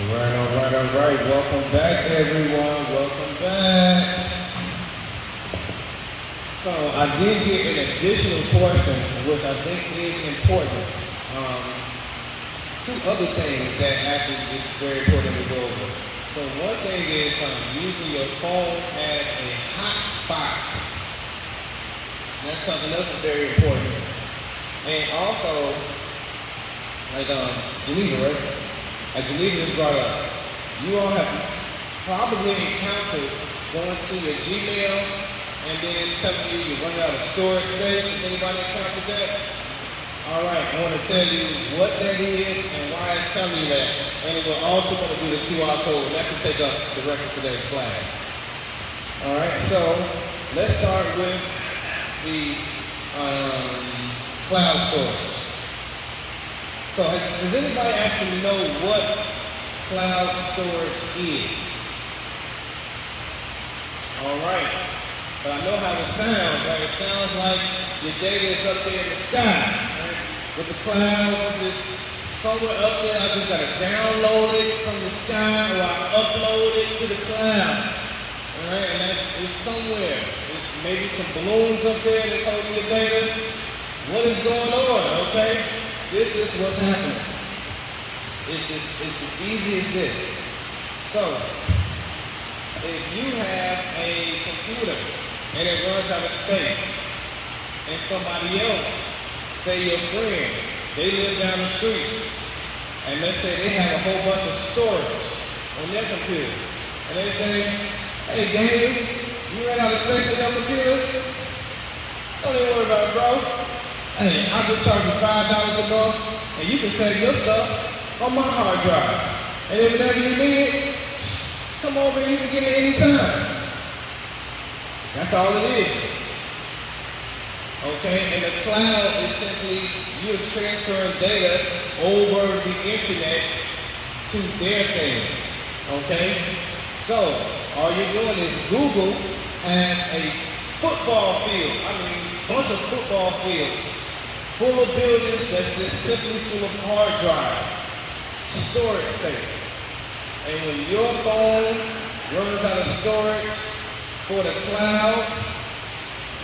All right. Welcome back, everyone. Welcome back. So I did get an additional portion, which I think is important. Two other things that actually is very important to go over. So one thing is using your phone as a hotspot. That's something else that's very important. And also, like Geneva, right? Geneva just brought up, you all have probably encountered going to your Gmail and then it's telling you you're running out of storage space. Has anybody encountered that? All right, I want to tell you what that is and why it's telling you that. And we're also going to do the QR code. That's to take up the rest of today's class. All right, so let's start with the cloud storage. So does anybody actually know what cloud storage is? All right, but I know how it sounds, right? It sounds like your data is up there in the sky, right? With the clouds, it's somewhere up there. I just gotta download it from the sky or I upload it to the cloud, all right? And it's somewhere. There's maybe some balloons up there that's holding your data. What is going on, okay? This is what's happening. It's as easy as this. So, if you have a computer and it runs out of space, and somebody else, say your friend, they live down the street, and let's say they have a whole bunch of storage on their computer, and they say, hey Daniel, you ran out of space on your computer? Don't even worry about it, bro. Hey, I'll just charge you $5 a month, and you can save your stuff on my hard drive. And then whenever you need it, come over and you can get it anytime. That's all it is. Okay, and the cloud is simply you're transferring data over the internet to their thing. Okay? So, all you're doing is Google has a football field. I mean, bunch of football fields full of buildings that's just simply full of hard drives, storage space. And when your phone runs out of storage for the cloud,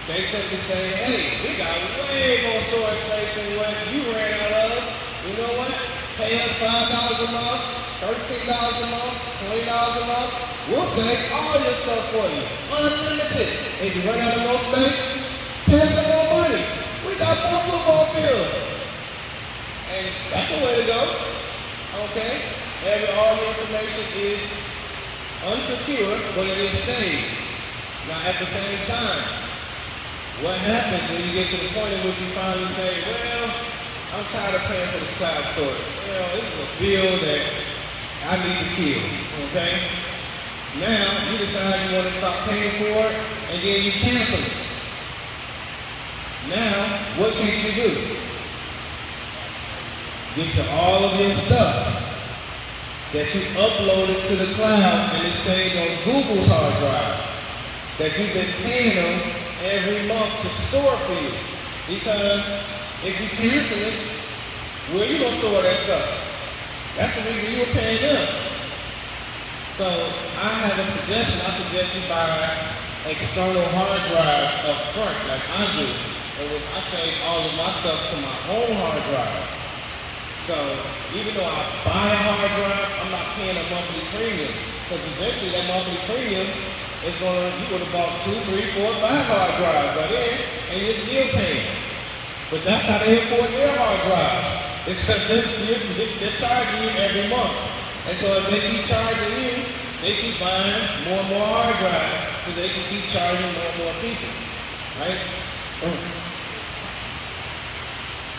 they simply say, hey, we got way more storage space than what you ran out of. You know what? Pay us $5 a month, $13 a month, $20 a month. We'll save all your stuff for you, unlimited. If you run out of more space, pay us some more money. We got more football fields. And that's the way to go. Okay? All the information is unsecure, but it is saved. Now at the same time, what happens when you get to the point in which you finally say, well, I'm tired of paying for this cloud storage. You know, this is a bill that I need to kill. Okay? Now you decide you want to stop paying for it, and then you cancel it. Now, what can't you do? Get to all of your stuff that you uploaded to the cloud and it's saved on Google's hard drive that you've been paying them every month to store for you. Because if you cancel it, where are you gonna store that stuff? That's the reason you were paying them. So I have a suggestion. I suggest you buy external hard drives up front, like I do. I save all of my stuff to my own hard drives. So even though I buy a hard drive, I'm not paying a monthly premium. Because eventually that monthly premium is you would have bought 2, 3, 4, 5 hard drives by then, and you're still paying. But that's how they afford their hard drives. It's because they're charging you every month. And so if they keep charging you, they keep buying more and more hard drives so they can keep charging more and more people. Right?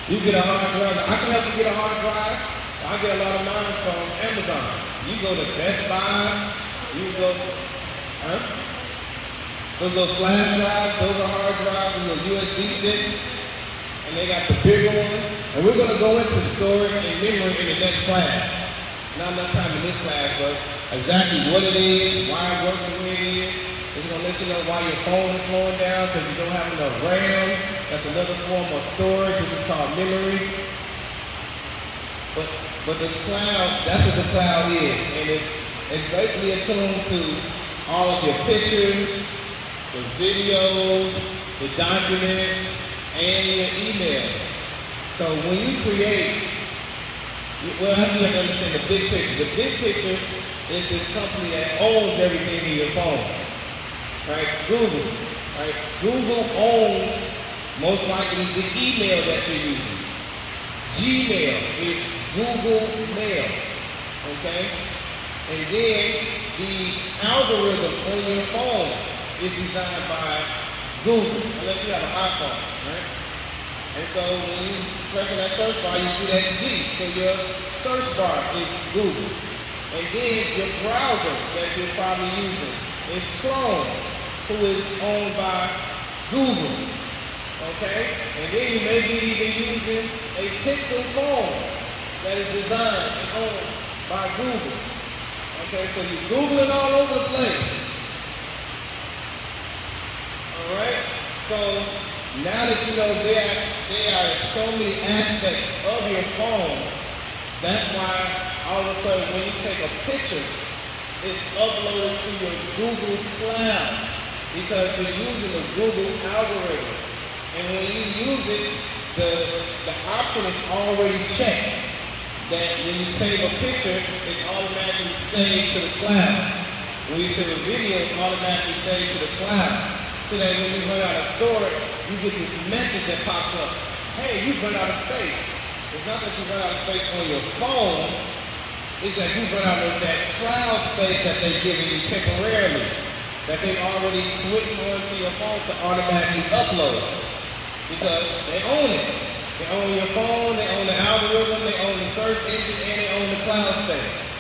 You get a hard drive. I can help you get a hard drive. I get a lot of mine from Amazon. You go to Best Buy. You go to, those little flash drives, those are hard drives, those little USB sticks. And they got the bigger ones. And we're going to go into storage and memory in the next class. Not enough time in this class, but exactly what it is, why it works the way it is. It's going to let you know why your phone is slowing down because you don't have enough RAM. That's another form of storage, which is called memory. But But this cloud, that's what the cloud is. And it's basically attuned to all of your pictures, the videos, the documents, and your email. So when you create, well, actually you have to understand the big picture. The big picture is this company that owns everything in your phone, right? Google, right? Google owns most likely the email that you're using. Gmail is Google Mail, okay? And then the algorithm on your phone is designed by Google, unless you have an iPhone, right? And so when you press on that search bar, you see that G. So your search bar is Google. And then your browser that you're probably using is Chrome, who is owned by Google. Okay? And then you may be even using a Pixel phone that is designed and owned by Google. Okay, so you're Googling all over the place. Alright? So now that you know there are so many aspects of your phone, that's why all of a sudden when you take a picture, it's uploaded to your Google Cloud because you're using the Google algorithm. And when you use it, the option is already checked that when you save a picture, it's automatically saved to the cloud. When you save a video, it's automatically saved to the cloud. So that when you run out of storage, you get this message that pops up. Hey, you've run out of space. It's not that you run out of space on your phone, it's that you run out of that cloud space that they're giving you temporarily. That they already switched onto your phone to automatically upload. Because they own it. They own your phone, they own the algorithm, they own the search engine, and they own the cloud space.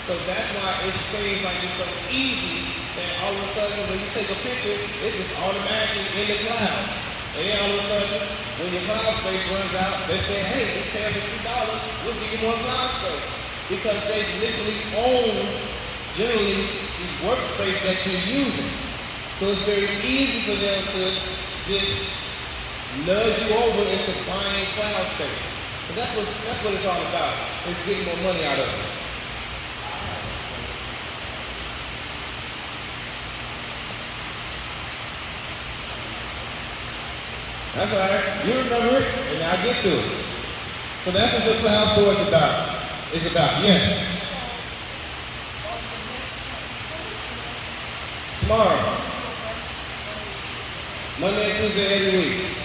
So that's why it seems like it's so easy that all of a sudden when you take a picture, it's just automatically in the cloud. And then all of a sudden, when your cloud space runs out, they say, hey, just pay us a few dollars, we'll give you more cloud space. Because they literally own, generally, the workspace that you're using. So it's very easy for them to just nudge you over into buying cloud space. But that's what it's all about. It's getting more money out of it. That's all right. You remember it, and I'll get to it. So that's what your cloud store is about. It's about, yes. Tomorrow. Monday and Tuesday every week.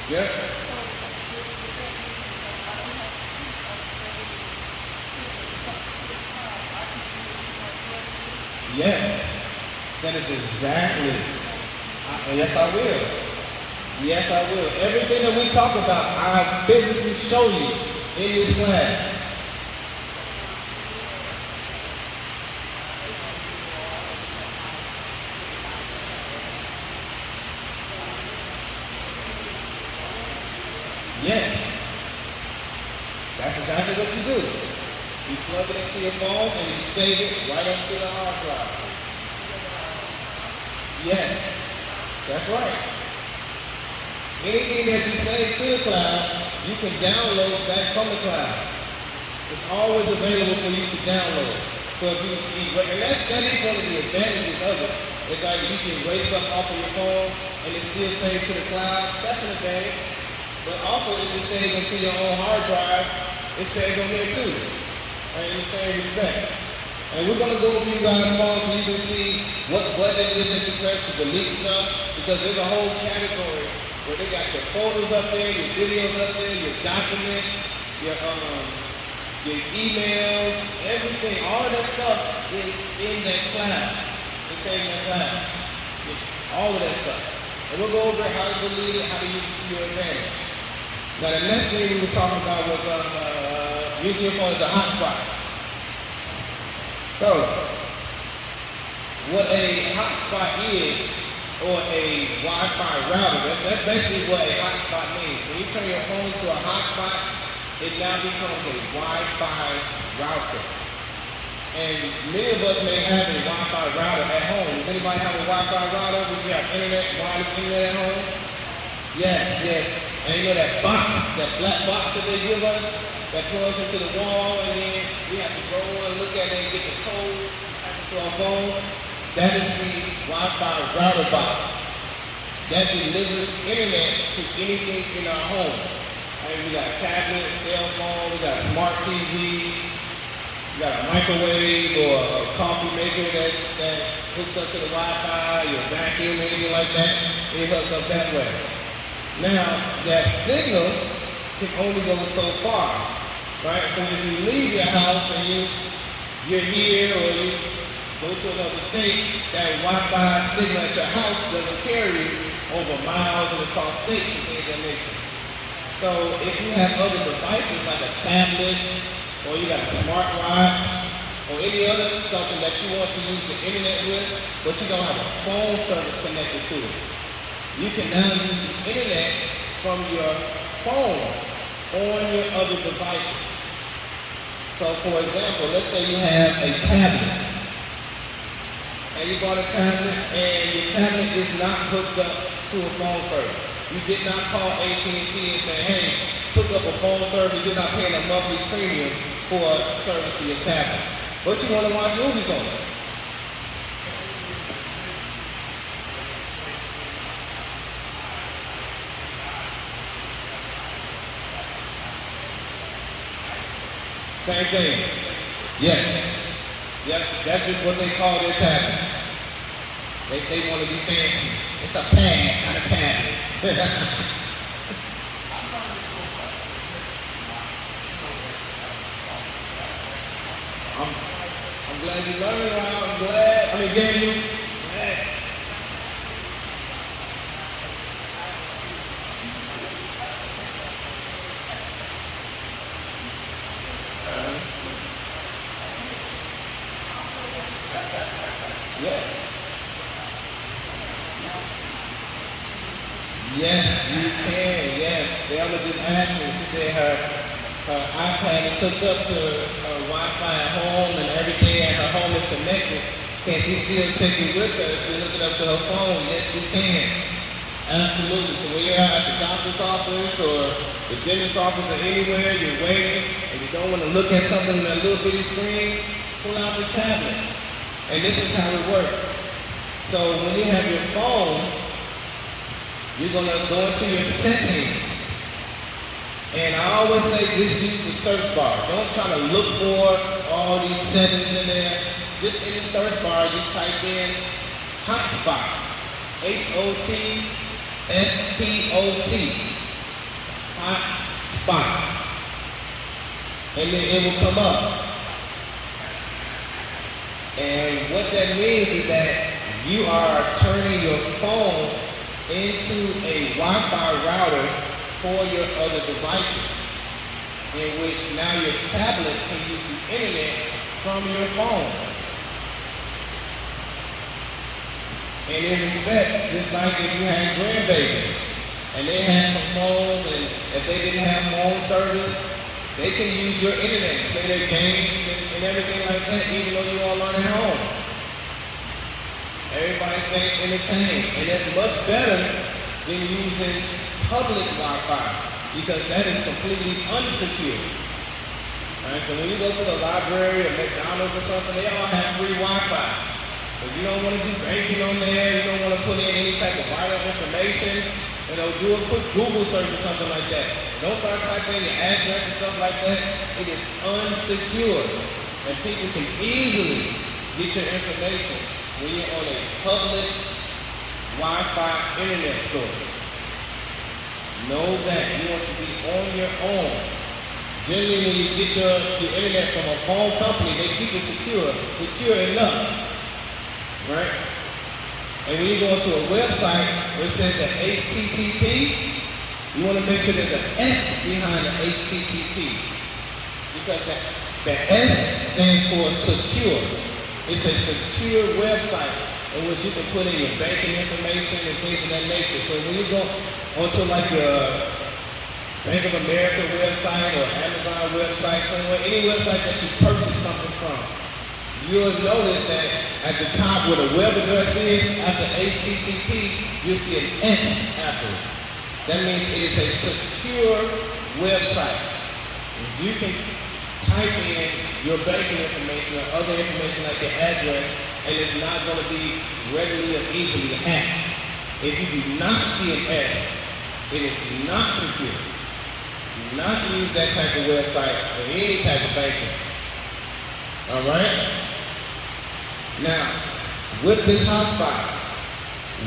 Yep. Yes. That is exactly. Yes, I will. Yes, I will. Everything that we talk about, I physically show you in this class. Yes. That's exactly what you do. You plug it into your phone and you save it right into the hard drive. Yes. That's right. Anything that you save to the cloud, you can download back from the cloud. It's always available for you to download. So if and that is one of the advantages of it. It's like you can erase stuff off of your phone and it's still saved to the cloud. That's an advantage. But also if it's saved into your own hard drive, it's saved on there too. Right, in the same respect. And we're going to go over you guys' phones so you can see what button it is that you press to delete stuff. Because there's a whole category where they got your photos up there, your videos up there, your documents, your emails, everything. All of that stuff is in that cloud. It's in that cloud. All of that stuff. And we'll go over how to delete it, how to use it to your advantage. Now the next thing we were talking about was using your phone as a hotspot. So, what a hotspot is, or a Wi-Fi router, that's basically what a hotspot means. When you turn your phone to a hotspot, it now becomes a Wi-Fi router. And many of us may have a Wi-Fi router at home. Does anybody have a Wi-Fi router? Does you have internet, wireless internet at home? Yes, yes. And you know that box, that black box that they give us, that plugs into the wall, and then we have to go and look at it and get the code to our phone. That is the Wi-Fi router box. That delivers internet to anything in our home. I mean, we got a tablet, cell phone, we got a smart TV, we got a microwave or a coffee maker that hooks up to the Wi-Fi, your vacuum, anything like that, it hooks up that way. Now, that signal can only go so far, right? So if you leave your house and you're here or you go to another state, that Wi-Fi signal at your house doesn't carry over miles and across states and things of that nature. So if you have other devices like a tablet, or you got a smartwatch, or any other something that you want to use the internet with, but you don't have a phone service connected to it, you can now use the internet from your phone on your other devices. So for example, let's say you have a tablet, and you bought a tablet, and your tablet is not hooked up to a phone service. You did not call AT&T and say, hey, hook up a phone service, you're not paying a monthly premium for a service to your tablet. But you want to watch movies on it. Same thing. Yes. Yep, that's just what they call their tablets. They want to be fancy. It's a pad, not a tablet. I'm glad you learned, Rob. I'm glad. I mean, Daniel. Glad. Yes. Yes, you can. Yes. Bella just asked me. She said her iPad is hooked up to her Wi-Fi at home and everything at her home is connected. Can she still take it with her if you hook it up to her phone? Yes, you can. Absolutely. So when you're at the doctor's office or the dentist's office or anywhere, you're waiting and you don't want to look at something on that little bitty screen, pull out the tablet. And this is how it works. So when you have your phone, you're going to go into your settings. And I always say just use the search bar. Don't try to look for all these settings in there. Just in the search bar, you type in hotspot. Hotspot. Hotspot. And then it will come up. And what that means is that you are turning your phone into a Wi-Fi router for your other devices, in which now your tablet can use the internet from your phone. And in respect, just like if you had grandbabies, and they had some phones, and if they didn't have phone service, they can use your internet to play their games and everything like that, even though you all learn at home. Everybody stays entertained, and that's much better than using public Wi-Fi, because that is completely unsecured. All right, so when you go to the library or McDonald's or something, they all have free Wi-Fi. But you don't want to do banking on there, you don't want to put in any type of vital information, do a quick Google search or something like that. Don't start typing in your address and stuff like that. It is unsecured, and people can easily get your information when you're on a public Wi-Fi internet source. Know that you want to be on your own. Generally, when you get your internet from a phone company, they keep it secure enough, right? And when you go into a website where it says that HTTP, you want to make sure there's an S behind the HTTP, because that S stands for secure. It's a secure website in which you can put in your banking information and things of that nature. So when you go onto like your Bank of America website or Amazon website somewhere, any website that you purchase something from, you'll notice that at the top where the web address is, after HTTP, you'll see an S after it. That means it is a secure website. You can type in your banking information or other information like your address, and it's not going to be readily or easily hacked. If you do not see an S, it is not secure. Do not use that type of website for any type of banking. All right? Now, with this hotspot,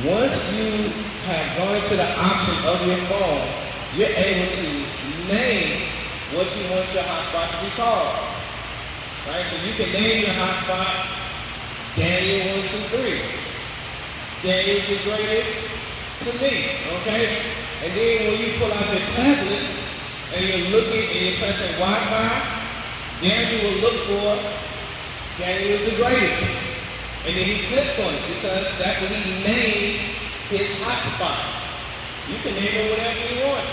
once you have gone into the option of your phone, you're able to name what you want your hotspot to be called. Right? So you can name your hotspot Daniel 123. Daniel's the greatest to me, okay? And then when you pull out your tablet and you're looking and you're pressing Wi-Fi, Daniel will look for Daniel is the greatest. And then he clicks on it because that's what he named his hotspot. You can name it whatever you want.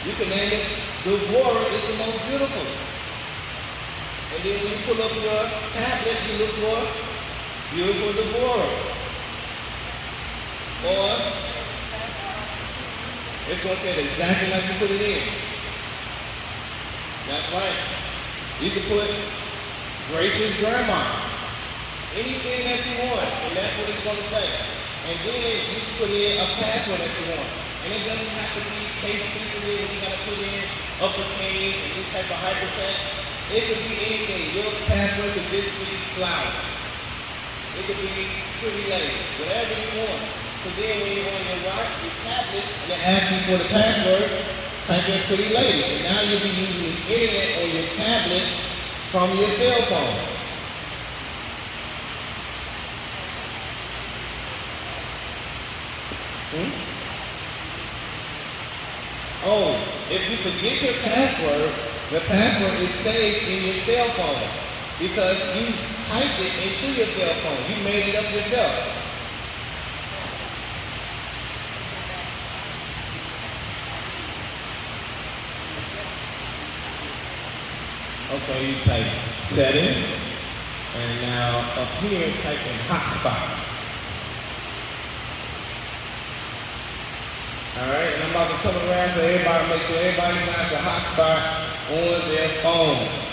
You can name it Deborah is the most beautiful. And then when you pull up your tablet, you look for beautiful Deborah. Or it's going to say it exactly like you put it in. That's right. You can put Grace's grandma. Anything that you want, and that's what it's going to say. And then you can put in a password that you want. And it doesn't have to be case sensitive. You got to put in uppercase and this type of hypertext. It could be anything. Your password could just be flowers. It could be pretty lady. Whatever you want. So then when you're on your tablet and it asks you for the password, type in pretty lady. And now you'll be using the internet on your tablet from your cell phone. Oh, if you forget your password, the password is saved in your cell phone because you typed it into your cell phone. You made it up yourself. Okay, you type settings, and now up here type in hotspot. Alright, and I'm about to come around so everybody make sure everybody finds a hotspot on their phone.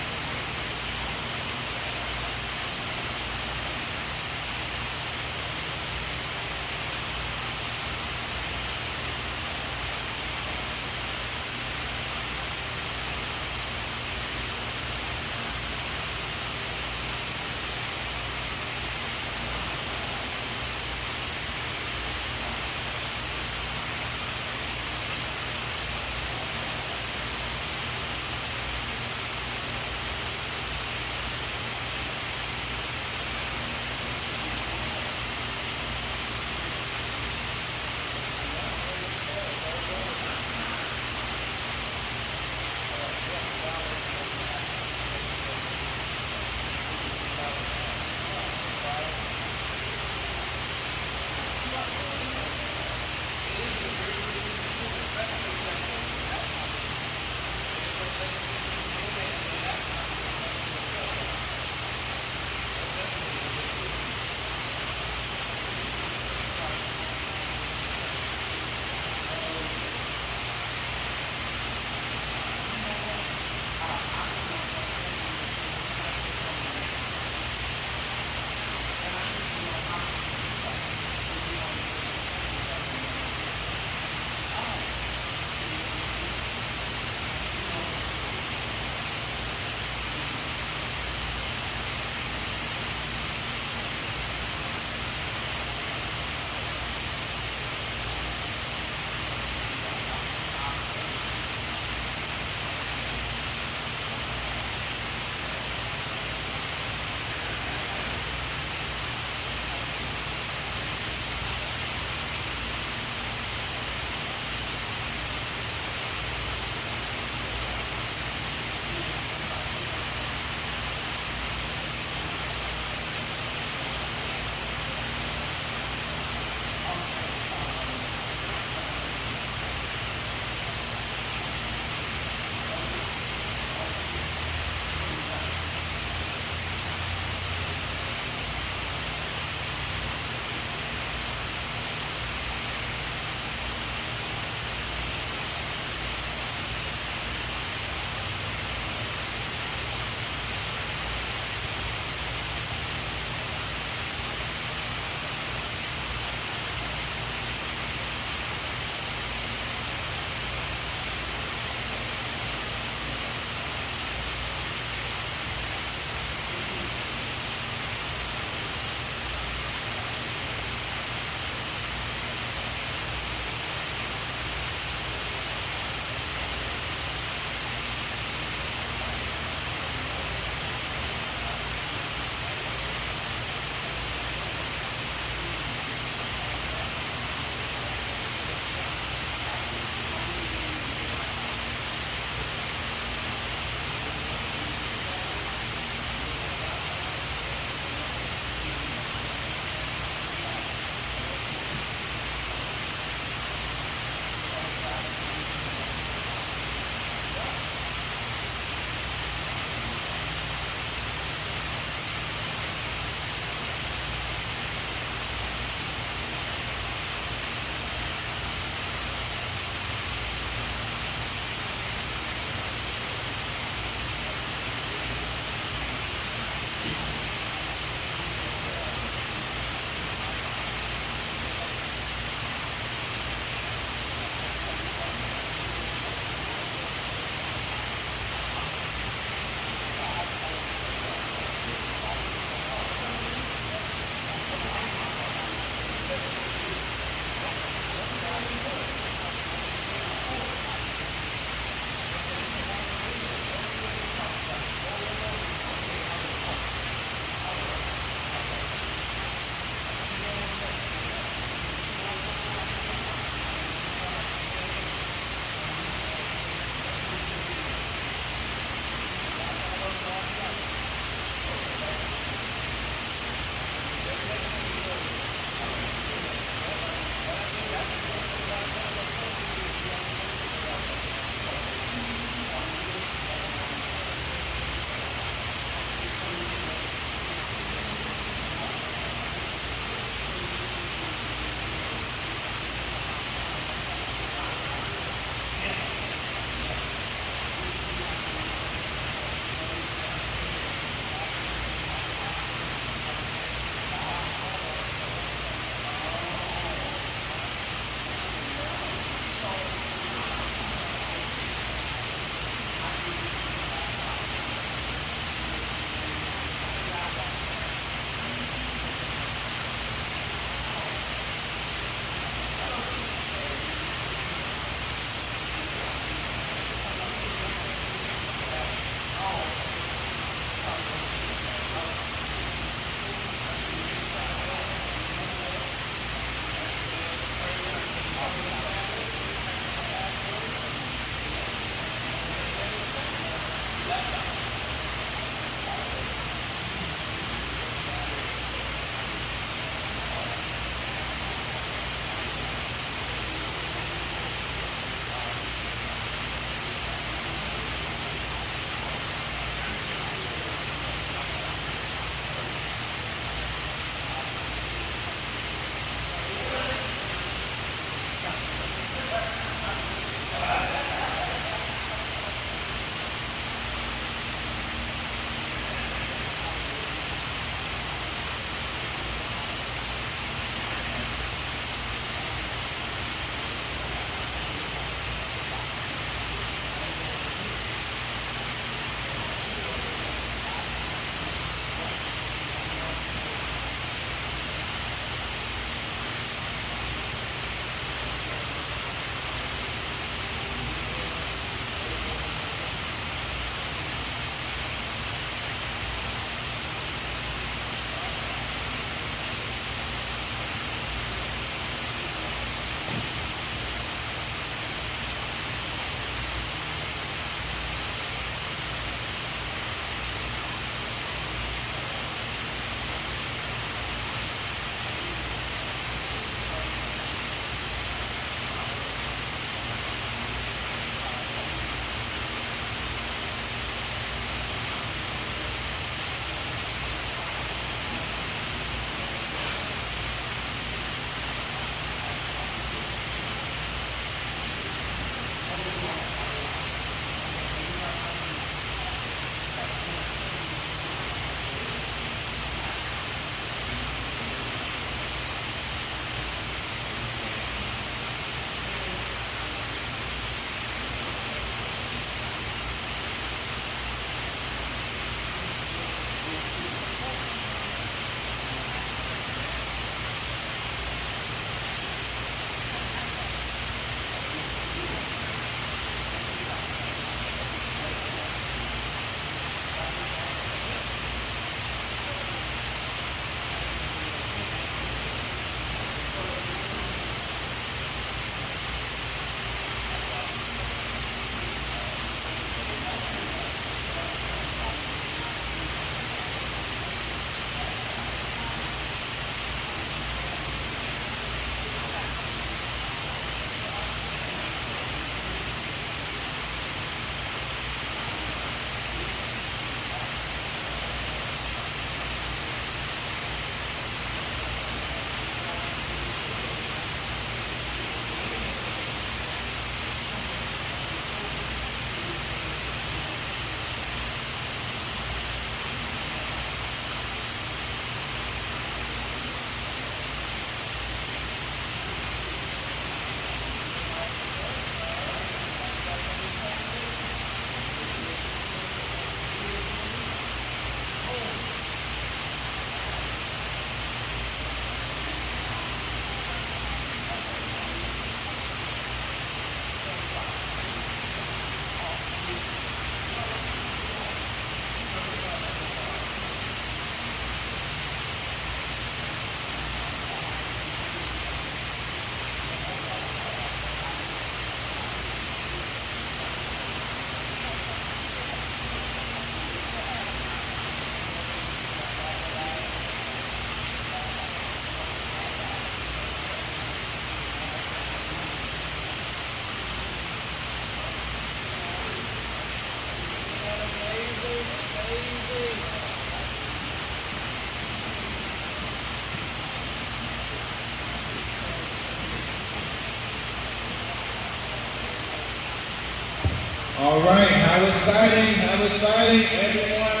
All right, how exciting, how exciting. Everyone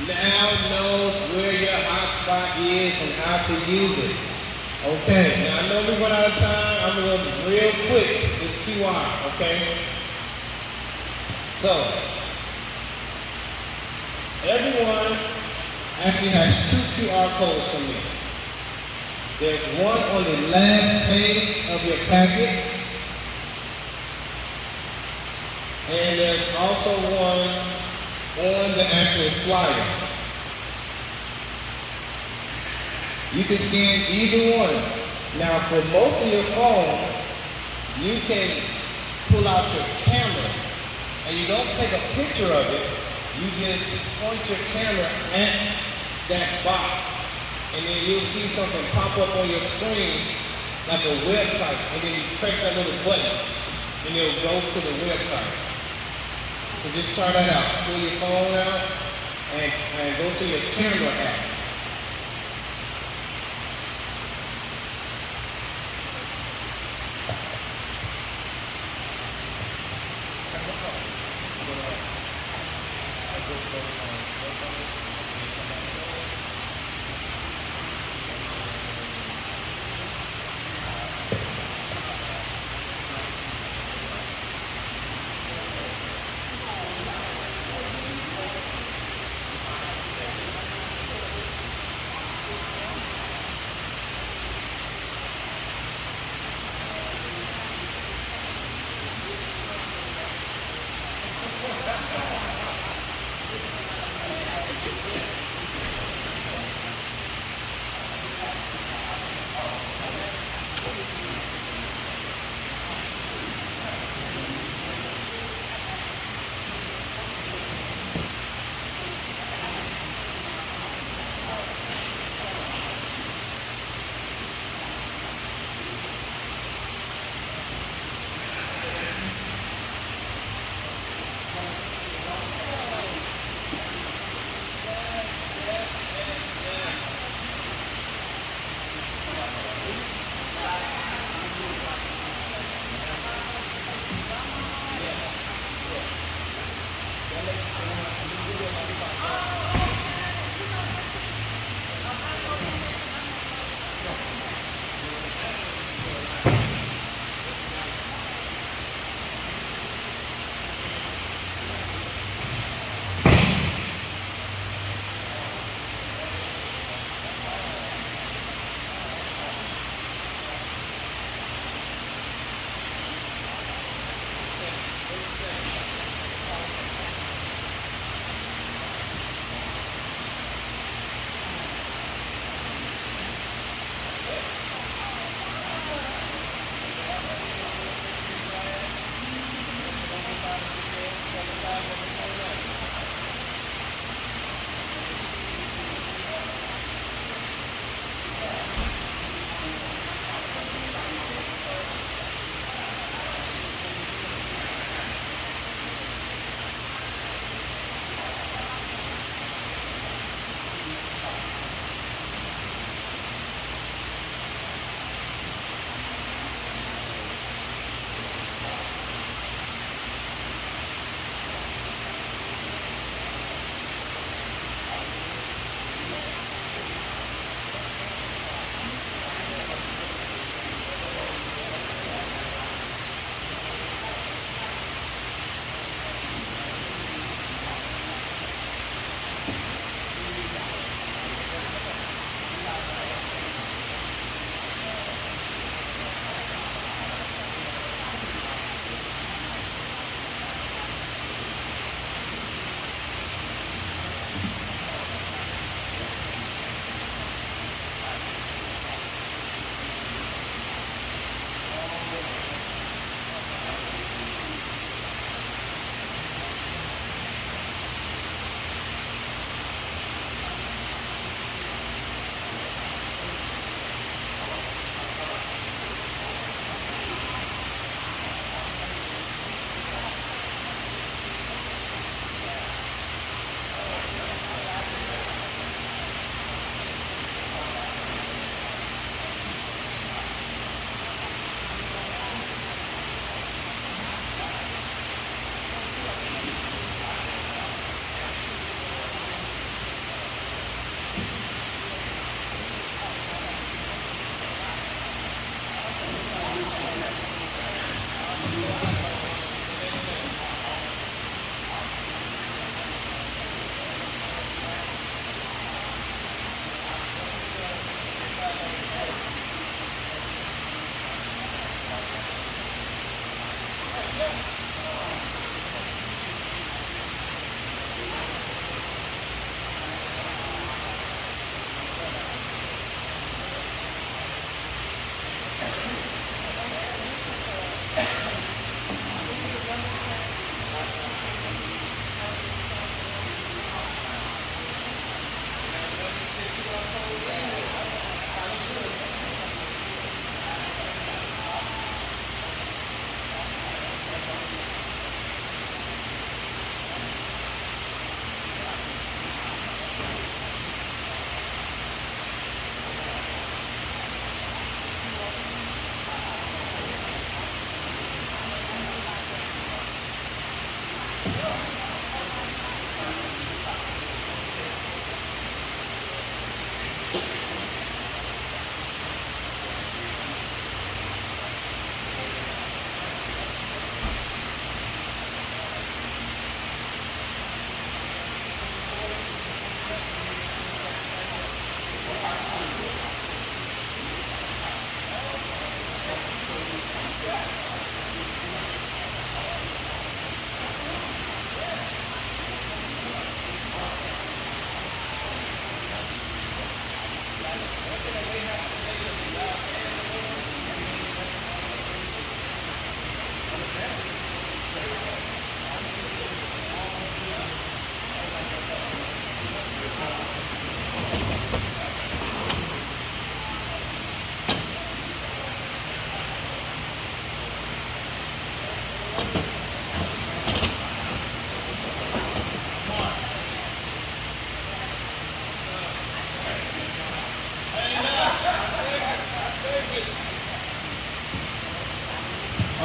now knows where your hotspot is and how to use it. Okay, now I know we run out of time. I'm going to go real quick, this QR, okay? So, everyone actually has two QR codes from me. There's one on the last page of your packet, and there's also one on the actual flyer. You can scan either one. Now, for most of your phones, you can pull out your camera, and you don't take a picture of it. You just point your camera at that box, and then you'll see something pop up on your screen, like a website, and then you press that little button, and it'll go to the website. So just try that out. Pull your phone out and go to your camera app.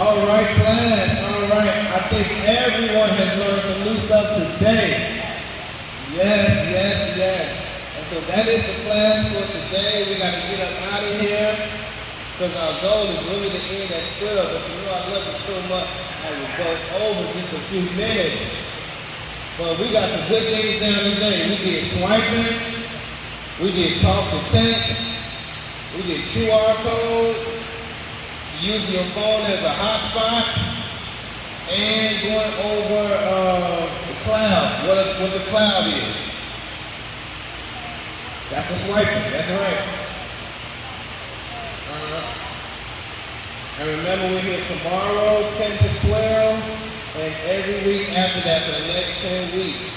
All right, class. All right. I think everyone has learned some new stuff today. Yes, yes, yes. And so that is the class for today. We got to get up out of here because our goal is really to end at 12. But you know I love you so much. I will go over just a few minutes. But we got some good things down today. We did swiping. We did talk to text. We did QR codes. Using your phone as a hotspot, and going over the cloud, what the cloud is. That's the swiping, that's right. And remember, we're here tomorrow, 10 to 12, and every week after that for the next 10 weeks.